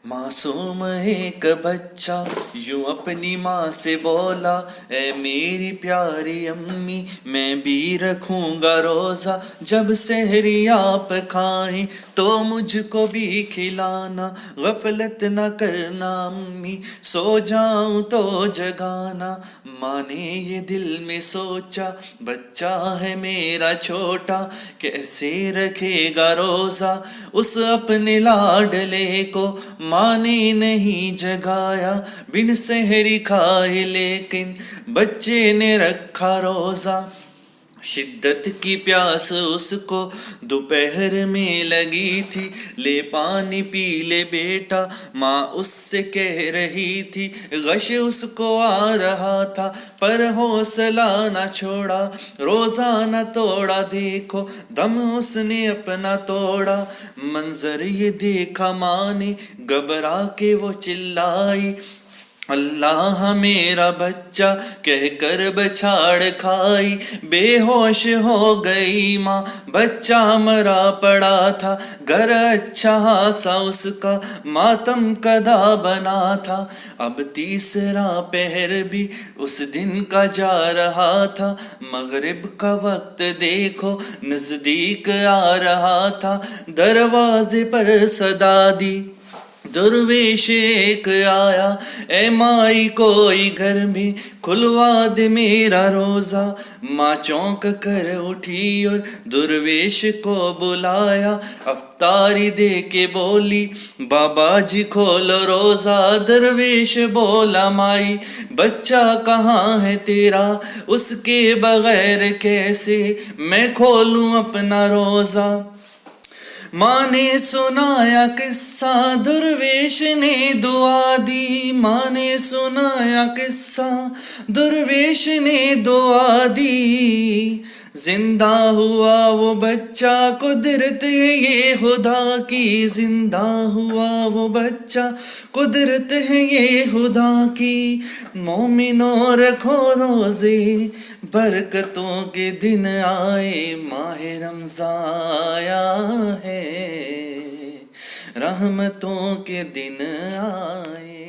معصوم ایک بچہ یوں اپنی ماں سے بولا، اے میری پیاری امی میں بھی رکھوں گا روزہ، جب سحری آپ کھائیں تو مجھ کو بھی کھلانا، غفلت نہ کرنا امی سو جاؤں تو جگانا۔ ماں نے یہ دل میں سوچا بچہ ہے میرا چھوٹا، کیسے رکھے گا روزہ اس اپنے لاڈلے کو، ماں نے نہیں جگایا بن سحری کھائے لیکن بچے نے رکھا روزہ۔ شدت کی پیاس اس کو دوپہر میں لگی تھی، لے پانی پی لے بیٹا ماں اس سے کہہ رہی تھی، غش اس کو آ رہا تھا پر حوصلہ نہ چھوڑا، روزہ نہ توڑا، دیکھو دم اس نے اپنا توڑا۔ منظر یہ دیکھا ماں نے گھبرا کے وہ چلائی، اللہ میرا بچہ کہہ کر بچھاڑ کھائی، بے ہوش ہو گئی ماں بچہ مرا پڑا تھا، گھر اچھا سا اس کا ماتم کدا بنا تھا۔ اب تیسرا پہر بھی اس دن کا جا رہا تھا، مغرب کا وقت دیکھو نزدیک آ رہا تھا، دروازے پر صدا دی، درویش ایک آیا، اے مائی کوئی گھر میں کھلوا دے میرا روزہ۔ ماں چونک کر اٹھی اور درویش کو بلایا، افطاری دے کے بولی بابا جی کھولو روزہ، درویش بولا مائی بچہ کہاں ہے تیرا، اس کے بغیر کیسے میں کھولوں اپنا روزہ۔ ماں نے سنایا قصہ درویش نے دعا دی، ماں نے سنایا قصہ درویش نے دعا دی، زندہ ہوا وہ بچہ قدرت ہے یہ خدا کی، زندہ ہوا وہ بچہ قدرت ہے یہ خدا کی۔ مومنوں رکھو روزے برکتوں کے دن آئے، ماہ رمضان آیا ہے رحمتوں کے دن آئے۔